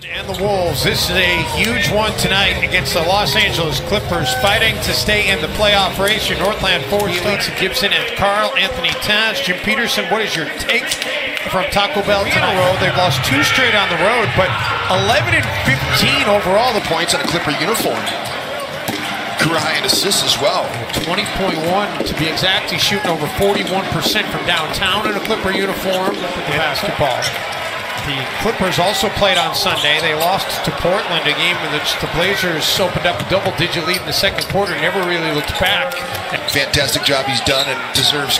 And the Wolves, this is a huge one tonight against the Los Angeles Clippers, fighting to stay in the playoff race. Your Northland forwards, Lisa Gibson and Carl Anthony Towns. Jim Peterson, what is your take from Taco Bell tonight? They've lost 2 straight on the road, but 11 and 15 overall. The points on a Clipper uniform. Career high in assists as well. 20.1 to be exact. He's shooting over 41% from downtown in a Clipper uniform. Look at the basketball. The Clippers also played on Sunday. They lost to Portland, a game in which the Blazers opened up a double-digit lead in the second quarter, never really looked back. Fantastic job he's done and deserves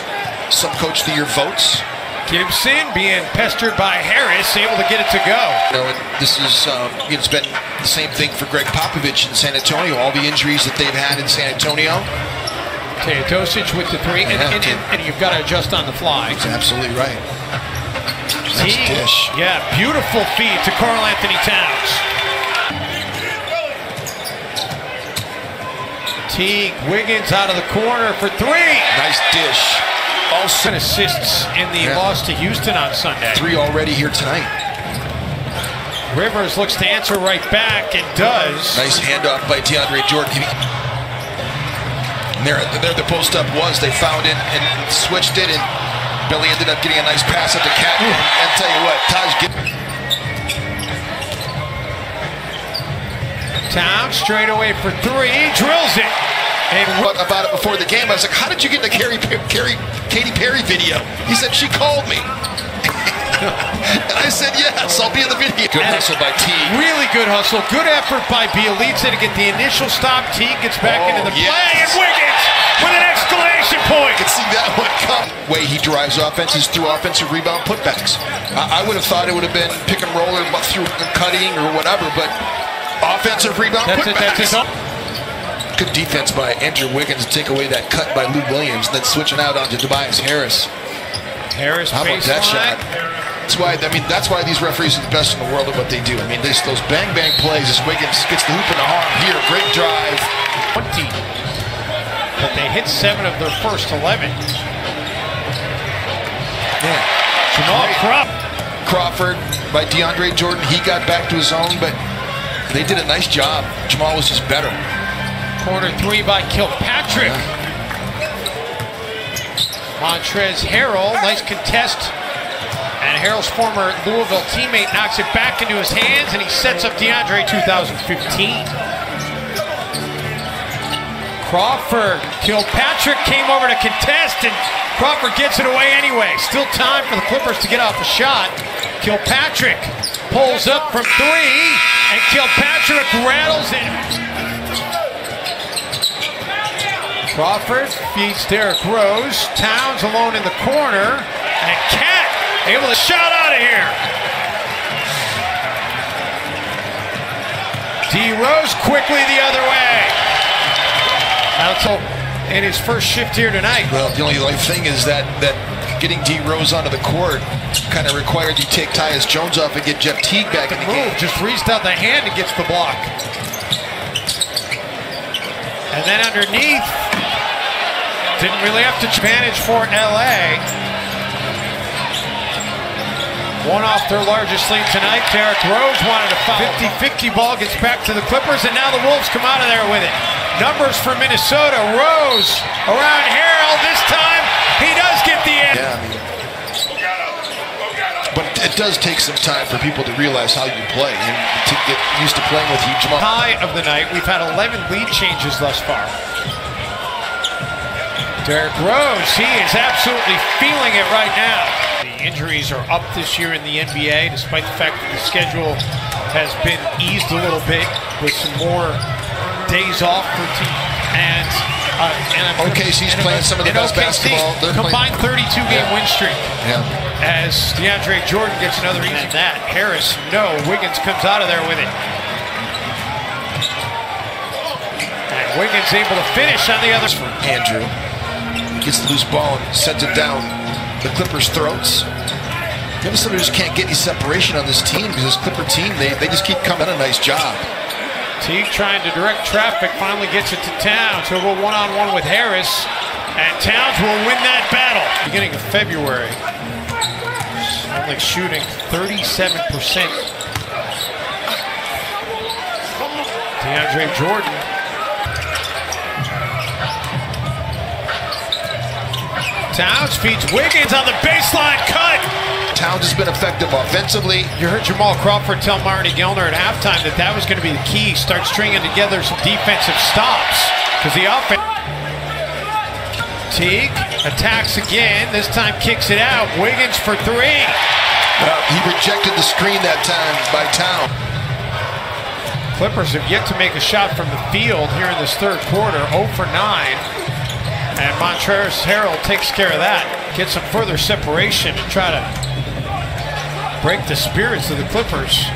some Coach of the Year votes. Gibson being pestered by Harris, able to get it to go. You know, and this is, it's been the same thing for Greg Popovich in San Antonio. All the injuries that they've had in San Antonio. Teodosic with the 3, and you've got to adjust on the fly. That's absolutely right. Nice dish. Yeah, beautiful feed to Carl Anthony Towns. Teague, Wiggins out of the corner for 3. Nice dish. Also assists in the loss to Houston on Sunday. 3 already here tonight. Rivers looks to answer right back and does. Nice handoff by DeAndre Jordan. And there the post-up was. They found it and switched it, and Billy ended up getting a nice pass up to Cat. And tell you what, Towns straight away for 3, drills it. And about it before the game, I was like, how did you get in the Katy Perry video? He said, she called me. And I said, yes, I'll be in the video. Good hustle by Teague. Really good hustle. Good effort by Bielitsa to get the initial stop. Teague gets back into the play, and Wiggins with an exclamation point. I could see that one come. Way he drives offenses through offensive rebound putbacks. I would have thought it would have been pick and roll or through cutting or whatever, but offensive rebound putbacks. Good defense by Andrew Wiggins to take away that cut by Lou Williams, and then switching out onto Tobias Harris. How about that shot? That's why these referees are the best in the world at what they do. I mean, those bang plays as Wiggins gets the hoop in the arm here. Great drive. 20. But they hit 7 of their first 11. Jamal Crawford by DeAndre Jordan. He got back to his own, but they did a nice job. Jamal was just better. Corner 3 by Kilpatrick. Montrezl Harrell, nice contest. And Harrell's former Louisville teammate knocks it back into his hands, and he sets up DeAndre 2015. Crawford, Kilpatrick came over to contest, and Crawford gets it away anyway. Still time for the Clippers to get off a shot. Kilpatrick pulls up from 3, and Kilpatrick rattles it. Crawford feeds Derrick Rose. Towns alone in the corner. And Cat able to shot out of here. D. Rose quickly the other way. Council in his first shift here tonight. Well, the only thing is that getting D. Rose onto the court kind of required you take Tyus Jones off and get Jeff Teague back in the game. Just reached out the hand and gets the block. And then underneath, didn't really have to manage for LA. One off their largest lead tonight. Derrick Rose wanted a 50-50 ball, gets back to the Clippers, and now the Wolves come out of there with it. Numbers for Minnesota. Rose around Harrell. This time, he does get the end. Yeah, but it does take some time for people to realize how you play and to get used to playing with you, Jamal. High of the night, we've had 11 lead changes thus far. Derrick Rose, he is absolutely feeling it right now. The injuries are up this year in the NBA, despite the fact that the schedule has been eased a little bit with some more days off for team. And OKC's playing some of the best basketball. Combined 32-game win streak. Yeah. As DeAndre Jordan gets another easy that. Harris, no. Wiggins comes out of there with it. And Wiggins able to finish on the other. Andrew gets the loose ball and sends it down the Clippers' throats. Minnesota just can't get any separation on this team because this Clipper team, they just keep coming. A nice job. Teague trying to direct traffic, finally gets it to Towns. He'll go one-on-one with Harris, and Towns will win that battle. Beginning of February, only shooting 37% DeAndre Jordan. Towns feeds Wiggins on the baseline cut. Towns has been effective offensively. You heard Jamal Crawford tell Marty Gellner at halftime that was going to be the key. Start stringing together some defensive stops because the offense. Teague attacks again. This time kicks it out. Wiggins for three. He rejected the screen that time by Towns. Clippers have yet to make a shot from the field here in this third quarter. 0 for 9. And Montrezl Harrell takes care of that. Get some further separation and try to break the spirits of the Clippers.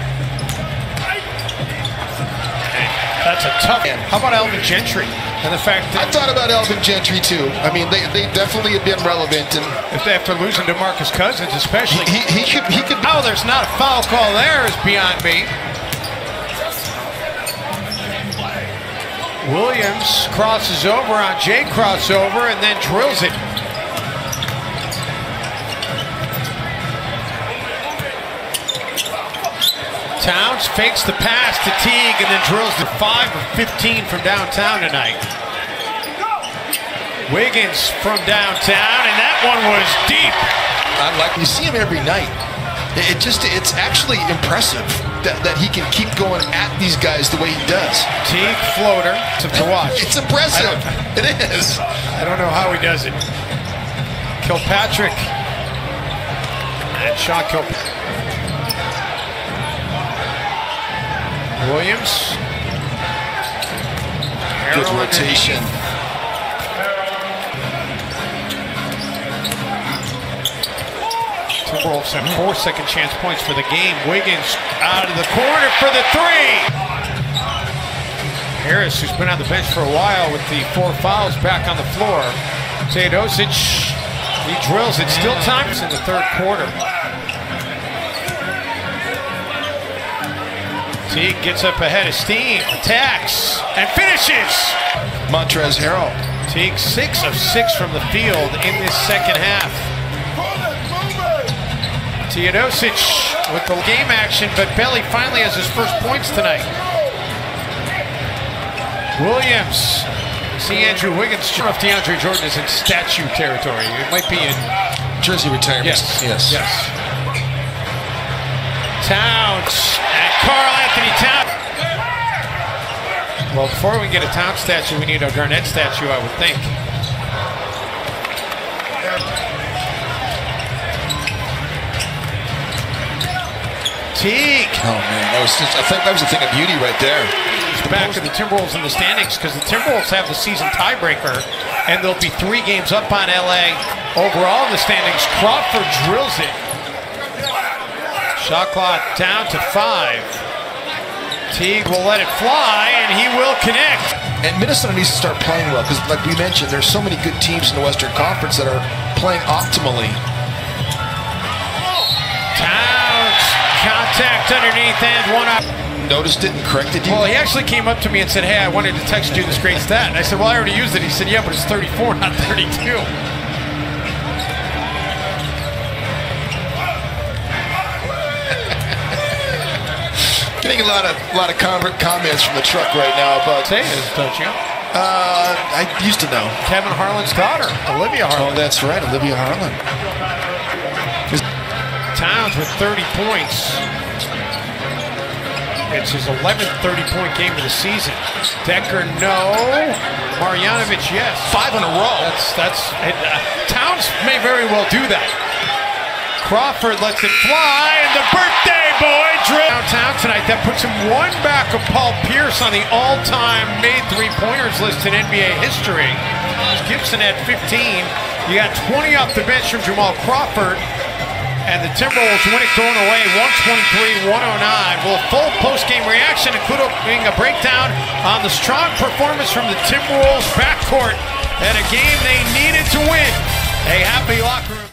That's a tough one. How about Alvin Gentry? And the fact that I thought about Alvin Gentry too. I mean, they definitely have been relevant. And if they after losing to Marcus Cousins, especially, he could. Oh, there's not a foul call there is beyond me. Williams crosses over on Jay crossover and then drills it. Towns fakes the pass to Teague and then drills the 5 of 15 from downtown tonight. Wiggins from downtown, and that one was deep. You see him every night. It's actually impressive that he can keep going at these guys the way he does. Teague floater to watch. It's impressive. It is. I don't know how he does it. Kilpatrick and Sean Kilpatrick. Williams. Good rotation. Timberwolves have 4 second chance points for the game. Wiggins out of the corner for the three. Harris, who's been on the bench for a while with the 4 fouls, back on the floor. Teodosic, he drills it. Still times in the third quarter. Teague gets up ahead of steam, attacks, and finishes. Montrezl Harrell. Teague 6 of 6 from the field in this second half. Teodosic with the game action, but Belly finally has his first points tonight. Williams. See Andrew Wiggins. I don't know if DeAndre Jordan is in statue territory. It might be in jersey retirement. Yes. Towns and Karl Anthony Towns. Well, before we get a Towns statue, we need a Garnett statue, I would think. Teague. Oh man, I think that was a thing of beauty right there. He's back to the Timberwolves in the standings because the Timberwolves have the season tiebreaker, and they'll be 3 games up on LA overall in the standings. Crawford drills it. Shot clock down to 5. Teague will let it fly, and he will connect. And Minnesota needs to start playing well because, like we mentioned, there's so many good teams in the Western Conference that are playing optimally. Towns, contact underneath and one up. Noticed it and corrected you? Well, he actually came up to me and said, hey, I wanted to text you this great stat. And I said, well, I already used it. He said, yeah, but it's 34, not 32. Getting a lot of comments from the truck right now about Say it, don't you? I used to know. Kevin Harlan's daughter, Olivia Harlan. Oh, that's right, Olivia Harlan. Towns with 30 points. It's his 11th 30-point game of the season. Decker, no. Marjanovic, yes. 5 in a row. Towns may very well do that. Crawford lets it fly, and the birthday boy drill downtown tonight. That puts him 1 back of Paul Pierce on the all-time made 3-pointers list in NBA history. Gibson at 15. You got 20 off the bench from Jamal Crawford. And the Timberwolves win it going away, 123-109. Well, full post-game reaction, including a breakdown on the strong performance from the Timberwolves backcourt and a game they needed to win. A happy locker room.